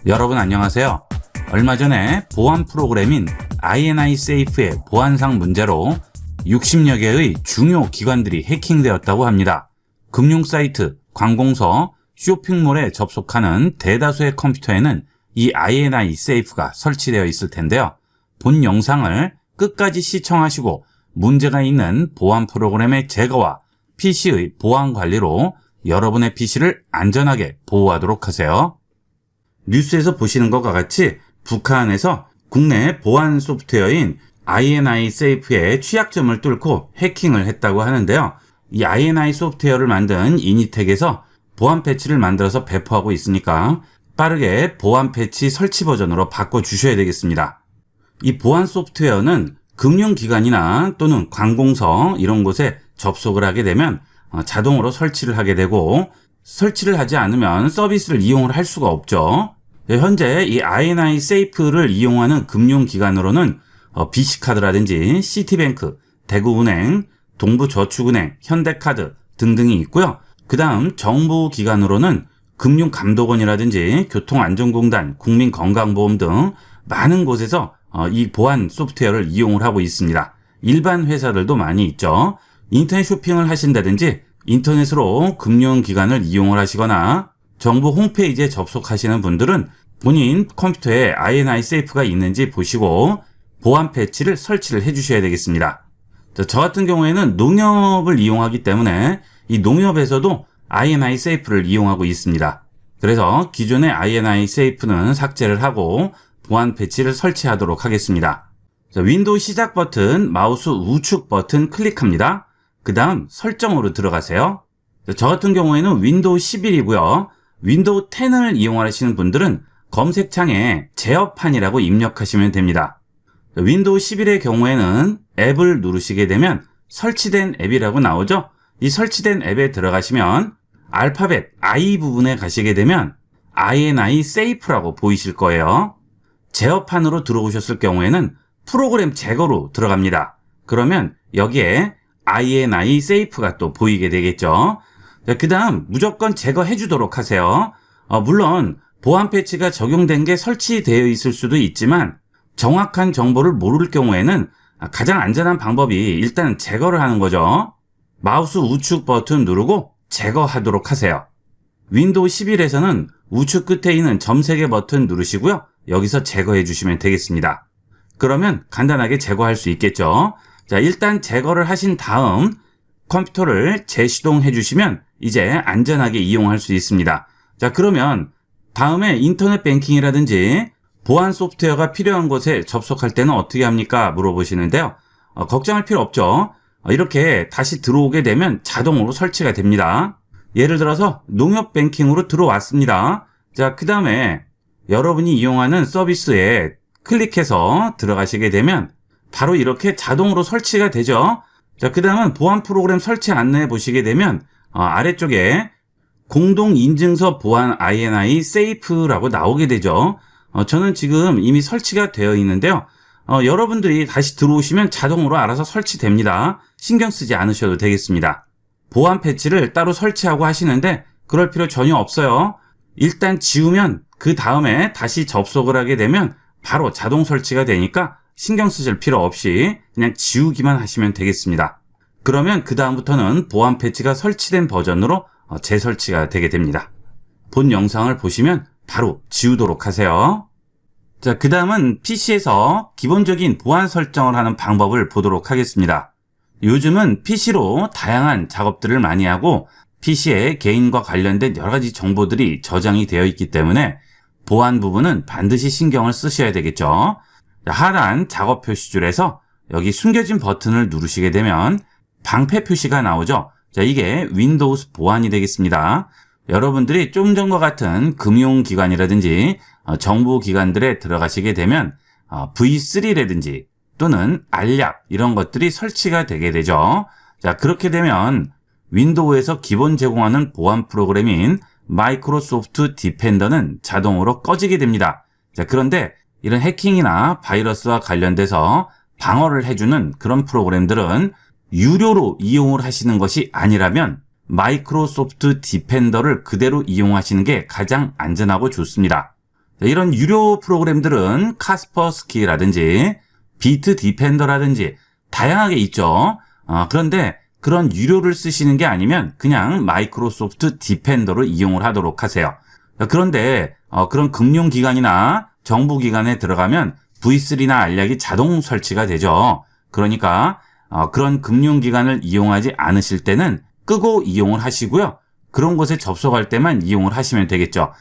여러분 안녕하세요. 얼마 전에 보안 프로그램인 INI 세이프의 보안상 문제로 60여 개의 중요 기관들이 해킹되었다고 합니다. 금융 사이트, 관공서, 쇼핑몰에 접속하는 대다수의 컴퓨터에는 이 INI 세이프가 설치되어 있을 텐데요. 본 영상을 끝까지 시청하시고 문제가 있는 보안 프로그램의 제거와 PC의 보안 관리로 여러분의 PC를 안전하게 보호하도록 하세요. 뉴스에서 보시는 것과 같이 북한에서 국내 보안 소프트웨어인 INI 세이프의 취약점을 뚫고 해킹을 했다고 하는데요. 이 INI 소프트웨어를 만든 이니텍에서 보안 패치를 만들어서 배포하고 있으니까 빠르게 보안 패치 설치 버전으로 바꿔주셔야 되겠습니다. 이 보안 소프트웨어는 금융기관이나 또는 관공서 이런 곳에 접속을 하게 되면 자동으로 설치를 하게 되고, 설치를 하지 않으면 서비스를 이용을 할 수가 없죠. 현재 이 INI 세이프를 이용하는 금융기관으로는 BC카드라든지 시티뱅크, 대구은행, 동부저축은행, 현대카드 등등이 있고요. 그 다음 정부기관으로는 금융감독원이라든지 교통안전공단, 국민건강보험 등 많은 곳에서 이 보안 소프트웨어를 이용을 하고 있습니다. 일반 회사들도 많이 있죠. 인터넷 쇼핑을 하신다든지 인터넷으로 금융기관을 이용을 하시거나 정부 홈페이지에 접속하시는 분들은 본인 컴퓨터에 INI 세이프가 있는지 보시고 보안 패치를 설치를 해주셔야 되겠습니다. 저 같은 경우에는 농협을 이용하기 때문에 이 농협에서도 INI 세이프를 이용하고 있습니다. 그래서 기존의 INI 세이프는 삭제를 하고 보안 패치를 설치하도록 하겠습니다. 윈도우 시작 버튼, 마우스 우측 버튼 클릭합니다. 그 다음 설정으로 들어가세요. 저 같은 경우에는 윈도우 11이고요. 윈도우 10을 이용하시는 분들은 검색창에 제어판이라고 입력하시면 됩니다. 윈도우 11의 경우에는 앱을 누르시게 되면 설치된 앱이라고 나오죠. 이 설치된 앱에 들어가시면 알파벳 I 부분에 가시게 되면 INI 세이프라고 보이실 거예요. 제어판으로 들어오셨을 경우에는 프로그램 제거로 들어갑니다. 그러면 여기에 INI 세이프가 또 보이게 되겠죠. 그 다음 무조건 제거해 주도록 하세요. 물론 보안 패치가 적용된 게 설치되어 있을 수도 있지만 정확한 정보를 모를 경우에는 가장 안전한 방법이 일단 제거를 하는 거죠. 마우스 우측 버튼 누르고 제거하도록 하세요. 윈도우 11에서는 우측 끝에 있는 점 3개 버튼 누르시고요. 여기서 제거해 주시면 되겠습니다. 그러면 간단하게 제거할 수 있겠죠. 자, 일단 제거를 하신 다음 컴퓨터를 재시동해 주시면 이제 안전하게 이용할 수 있습니다. 자, 그러면 다음에 인터넷 뱅킹이라든지 보안 소프트웨어가 필요한 곳에 접속할 때는 어떻게 합니까? 물어보시는데요. 걱정할 필요 없죠. 이렇게 다시 들어오게 되면 자동으로 설치가 됩니다. 예를 들어서 농협 뱅킹으로 들어왔습니다. 자, 그 다음에 여러분이 이용하는 서비스에 클릭해서 들어가시게 되면 바로 이렇게 자동으로 설치가 되죠. 자, 그 다음은 보안 프로그램 설치 안내해 보시게 되면 아래쪽에 공동인증서 보안 INI 세이프라고 나오게 되죠. 저는 지금 이미 설치가 되어 있는데요. 여러분들이 다시 들어오시면 자동으로 알아서 설치됩니다. 신경 쓰지 않으셔도 되겠습니다. 보안 패치를 따로 설치하고 하시는데 그럴 필요 전혀 없어요. 일단 지우면 그 다음에 다시 접속을 하게 되면 바로 자동 설치가 되니까 신경 쓰실 필요 없이 그냥 지우기만 하시면 되겠습니다. 그러면 그 다음부터는 보안 패치가 설치된 버전으로 재설치가 되게 됩니다. 본 영상을 보시면 바로 지우도록 하세요. 자, 그 다음은 PC에서 기본적인 보안 설정을 하는 방법을 보도록 하겠습니다. 요즘은 PC로 다양한 작업들을 많이 하고 PC에 개인과 관련된 여러 가지 정보들이 저장이 되어 있기 때문에 보안 부분은 반드시 신경을 쓰셔야 되겠죠. 하단 작업 표시줄에서 여기 숨겨진 버튼을 누르시게 되면 방패 표시가 나오죠. 자, 이게 윈도우스 보안이 되겠습니다. 여러분들이 좀 전과 같은 금융기관이라든지 정부기관들에 들어가시게 되면 V3라든지 또는 알약 이런 것들이 설치가 되게 되죠. 자, 그렇게 되면 윈도우에서 기본 제공하는 보안 프로그램인 마이크로소프트 디펜더는 자동으로 꺼지게 됩니다. 자, 그런데 이런 해킹이나 바이러스와 관련돼서 방어를 해주는 그런 프로그램들은 유료로 이용을 하시는 것이 아니라면 마이크로소프트 디펜더를 그대로 이용하시는 게 가장 안전하고 좋습니다. 이런 유료 프로그램들은 카스퍼스키라든지 비트 디펜더라든지 다양하게 있죠. 그런데 그런 유료를 쓰시는 게 아니면 그냥 마이크로소프트 디펜더를 이용을 하도록 하세요. 그런데 그런 금융기관이나 정부기관에 들어가면 V3나 알약이 자동 설치가 되죠. 그러니까 그런 금융기관을 이용하지 않으실 때는 끄고 이용을 하시고요. 그런 곳에 접속할 때만 이용을 하시면 되겠죠.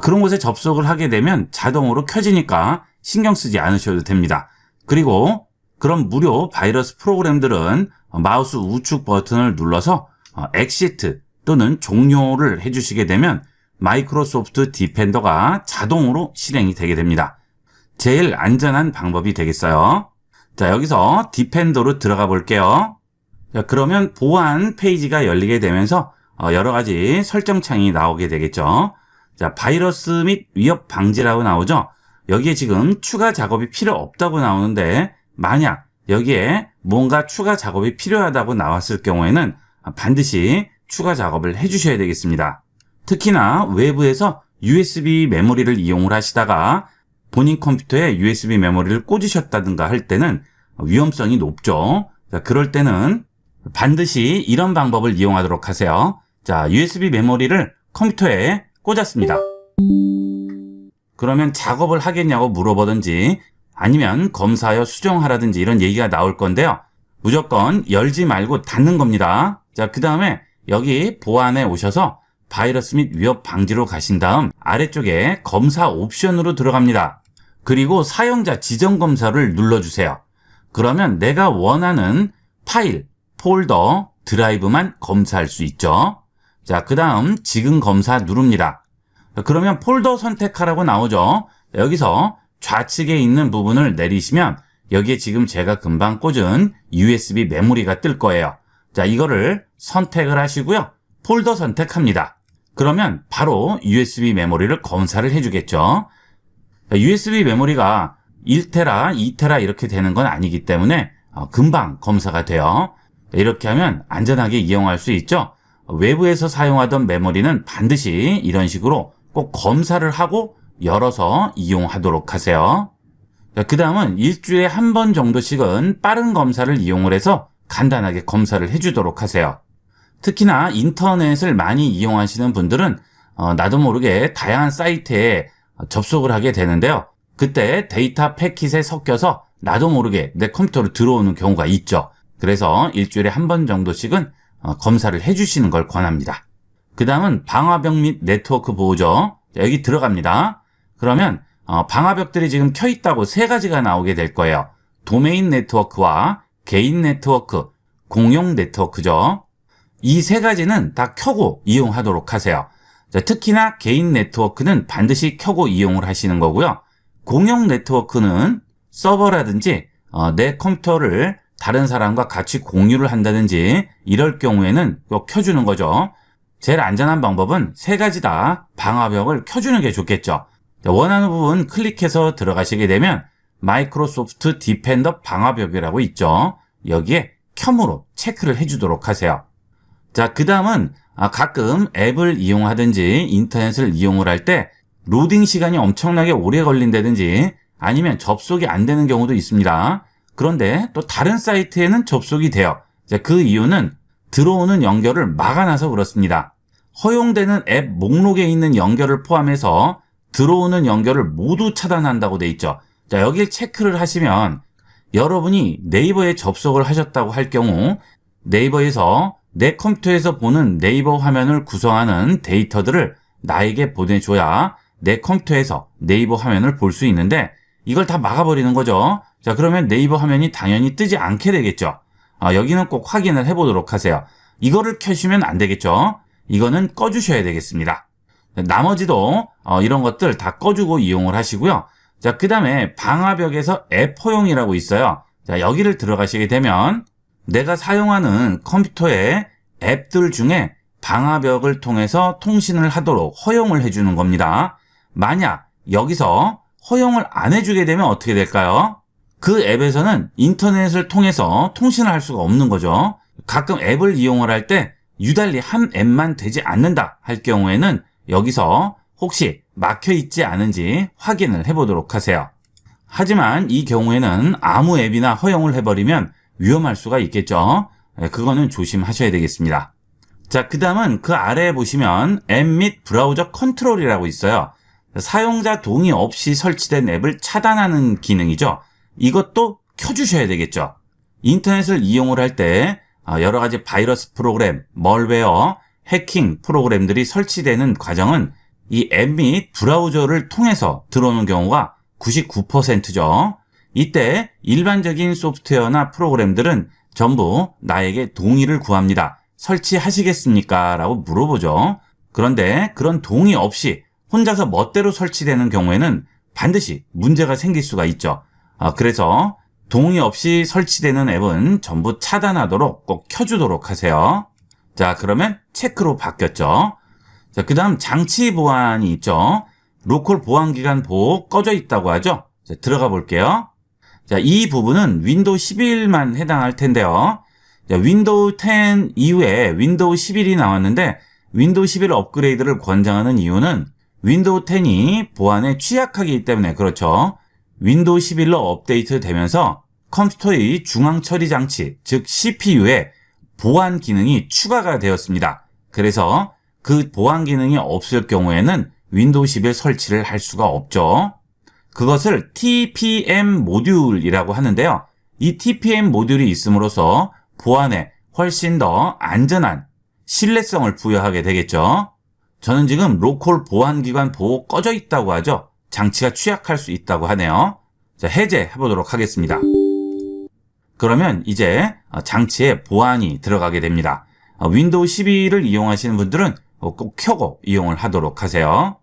그런 곳에 접속을 하게 되면 자동으로 켜지니까 신경 쓰지 않으셔도 됩니다. 그리고 그런 무료 바이러스 프로그램들은 마우스 우측 버튼을 눌러서 엑시트 또는 종료를 해주시게 되면 마이크로소프트 디펜더가 자동으로 실행이 되게 됩니다. 제일 안전한 방법이 되겠어요. 자, 여기서 디펜더로 들어가 볼게요. 자, 그러면 보안 페이지가 열리게 되면서 여러 가지 설정창이 나오게 되겠죠. 자, 바이러스 및 위협 방지라고 나오죠. 여기에 지금 추가 작업이 필요 없다고 나오는데 만약 여기에 뭔가 추가 작업이 필요하다고 나왔을 경우에는 반드시 추가 작업을 해주셔야 되겠습니다. 특히나 외부에서 USB 메모리를 이용을 하시다가 본인 컴퓨터에 USB 메모리를 꽂으셨다든가 할 때는 위험성이 높죠. 자, 그럴 때는 반드시 이런 방법을 이용하도록 하세요. 자, USB 메모리를 컴퓨터에 꽂았습니다. 그러면 작업을 하겠냐고 물어보든지 아니면 검사하여 수정하라든지 이런 얘기가 나올 건데요. 무조건 열지 말고 닫는 겁니다. 자, 그 다음에 여기 보안에 오셔서 바이러스 및 위협 방지로 가신 다음 아래쪽에 검사 옵션으로 들어갑니다. 그리고 사용자 지정 검사를 눌러주세요. 그러면 내가 원하는 파일, 폴더, 드라이브만 검사할 수 있죠. 자, 그 다음 지금 검사 누릅니다. 그러면 폴더 선택하라고 나오죠. 여기서 좌측에 있는 부분을 내리시면 여기에 지금 제가 금방 꽂은 USB 메모리가 뜰 거예요. 자, 이거를 선택을 하시고요. 폴더 선택합니다. 그러면 바로 USB 메모리를 검사를 해주겠죠. USB 메모리가 1테라, 2테라 이렇게 되는 건 아니기 때문에 금방 검사가 돼요. 이렇게 하면 안전하게 이용할 수 있죠. 외부에서 사용하던 메모리는 반드시 이런 식으로 꼭 검사를 하고 열어서 이용하도록 하세요. 그 다음은 일주일에 한 번 정도씩은 빠른 검사를 이용을 해서 간단하게 검사를 해주도록 하세요. 특히나 인터넷을 많이 이용하시는 분들은 나도 모르게 다양한 사이트에 접속을 하게 되는데요. 그때 데이터 패킷에 섞여서 나도 모르게 내 컴퓨터로 들어오는 경우가 있죠. 그래서 일주일에 한 번 정도씩은 검사를 해주시는 걸 권합니다. 그 다음은 방화벽 및 네트워크 보호죠. 여기 들어갑니다. 그러면 방화벽들이 지금 켜있다고 세 가지가 나오게 될 거예요. 도메인 네트워크와 개인 네트워크, 공용 네트워크죠. 이 세 가지는 다 켜고 이용하도록 하세요. 자, 특히나 개인 네트워크는 반드시 켜고 이용을 하시는 거고요. 공용 네트워크는 서버라든지 내 컴퓨터를 다른 사람과 같이 공유를 한다든지 이럴 경우에는 꼭 켜주는 거죠. 제일 안전한 방법은 세 가지 다 방화벽을 켜주는 게 좋겠죠. 원하는 부분 클릭해서 들어가시게 되면 마이크로소프트 디펜더 방화벽이라고 있죠. 여기에 켬으로 체크를 해주도록 하세요. 자, 그 다음은 가끔 앱을 이용하든지 인터넷을 이용을 할 때 로딩 시간이 엄청나게 오래 걸린다든지 아니면 접속이 안 되는 경우도 있습니다. 그런데 또 다른 사이트에는 접속이 돼요. 자, 그 이유는 들어오는 연결을 막아놔서 그렇습니다. 허용되는 앱 목록에 있는 연결을 포함해서 들어오는 연결을 모두 차단한다고 돼 있죠. 자, 여길 체크를 하시면 여러분이 네이버에 접속을 하셨다고 할 경우 네이버에서 내 컴퓨터에서 보는 네이버 화면을 구성하는 데이터들을 나에게 보내줘야 내 컴퓨터에서 네이버 화면을 볼 수 있는데 이걸 다 막아버리는 거죠. 자, 그러면 네이버 화면이 당연히 뜨지 않게 되겠죠. 여기는 꼭 확인을 해보도록 하세요. 이거를 켜시면 안 되겠죠. 이거는 꺼주셔야 되겠습니다. 나머지도 이런 것들 다 꺼주고 이용을 하시고요. 자, 그 다음에 방화벽에서 앱 허용이라고 있어요. 자, 여기를 들어가시게 되면 내가 사용하는 컴퓨터의 앱들 중에 방화벽을 통해서 통신을 하도록 허용을 해주는 겁니다. 만약 여기서 허용을 안 해주게 되면 어떻게 될까요? 그 앱에서는 인터넷을 통해서 통신을 할 수가 없는 거죠. 가끔 앱을 이용을 할 때 유달리 한 앱만 되지 않는다 할 경우에는 여기서 혹시 막혀 있지 않은지 확인을 해보도록 하세요. 하지만 이 경우에는 아무 앱이나 허용을 해버리면 위험할 수가 있겠죠. 그거는 조심하셔야 되겠습니다. 자, 그 다음은 그 아래에 보시면 앱 및 브라우저 컨트롤이라고 있어요. 사용자 동의 없이 설치된 앱을 차단하는 기능이죠. 이것도 켜주셔야 되겠죠. 인터넷을 이용을 할 때 여러 가지 바이러스 프로그램, 멀웨어, 해킹 프로그램들이 설치되는 과정은 이 앱 및 브라우저를 통해서 들어오는 경우가 99%죠. 이때 일반적인 소프트웨어나 프로그램들은 전부 나에게 동의를 구합니다. 설치하시겠습니까? 라고 물어보죠. 그런데 그런 동의 없이 혼자서 멋대로 설치되는 경우에는 반드시 문제가 생길 수가 있죠. 그래서 동의 없이 설치되는 앱은 전부 차단하도록 꼭 켜주도록 하세요. 자, 그러면 체크로 바뀌었죠. 자, 그 다음 장치 보안이 있죠. 로컬 보안기간 보호 꺼져 있다고 하죠. 자, 들어가 볼게요. 자, 이 부분은 윈도우 11만 해당할 텐데요. 자, 윈도우 10 이후에 윈도우 11이 나왔는데 윈도우 11 업그레이드를 권장하는 이유는 윈도우 10이 보안에 취약하기 때문에 그렇죠. 윈도우 11로 업데이트 되면서 컴퓨터의 중앙 처리 장치, 즉 CPU에 보안 기능이 추가가 되었습니다. 그래서 그 보안 기능이 없을 경우에는 윈도우 11 설치를 할 수가 없죠. 그것을 TPM 모듈이라고 하는데요. 이 TPM 모듈이 있음으로써 보안에 훨씬 더 안전한 신뢰성을 부여하게 되겠죠. 저는 지금 로컬 보안기관 보호 꺼져 있다고 하죠. 장치가 취약할 수 있다고 하네요. 자, 해제해 보도록 하겠습니다. 그러면 이제 장치에 보안이 들어가게 됩니다. 윈도우 12를 이용하시는 분들은 꼭 켜고 이용을 하도록 하세요.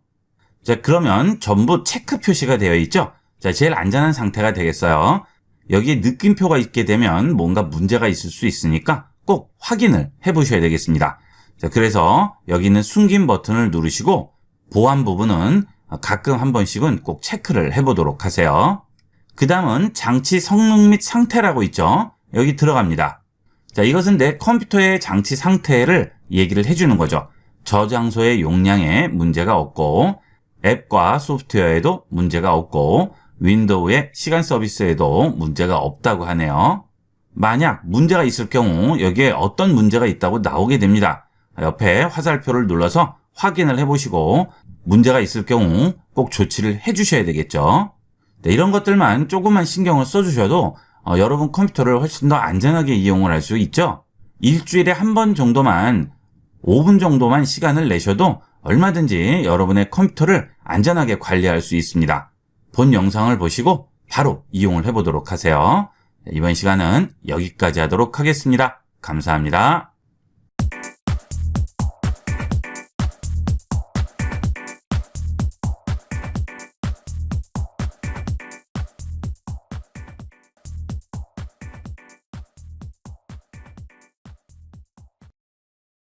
자, 그러면 전부 체크 표시가 되어 있죠. 자, 제일 안전한 상태가 되겠어요. 여기에 느낌표가 있게 되면 뭔가 문제가 있을 수 있으니까 꼭 확인을 해 보셔야 되겠습니다. 자, 그래서 여기 있는 숨긴 버튼을 누르시고 보안 부분은 가끔 한 번씩은 꼭 체크를 해 보도록 하세요. 그 다음은 장치 성능 및 상태라고 있죠. 여기 들어갑니다. 자, 이것은 내 컴퓨터의 장치 상태를 얘기를 해주는 거죠. 저장소의 용량에 문제가 없고 앱과 소프트웨어에도 문제가 없고 윈도우의 시간 서비스에도 문제가 없다고 하네요. 만약 문제가 있을 경우 여기에 어떤 문제가 있다고 나오게 됩니다. 옆에 화살표를 눌러서 확인을 해보시고 문제가 있을 경우 꼭 조치를 해주셔야 되겠죠. 네, 이런 것들만 조금만 신경을 써주셔도 여러분 컴퓨터를 훨씬 더 안전하게 이용을 할 수 있죠. 일주일에 한 번 정도만 5분 정도만 시간을 내셔도 얼마든지 여러분의 컴퓨터를 안전하게 관리할 수 있습니다. 본 영상을 보시고 바로 이용을 해보도록 하세요. 이번 시간은 여기까지 하도록 하겠습니다. 감사합니다.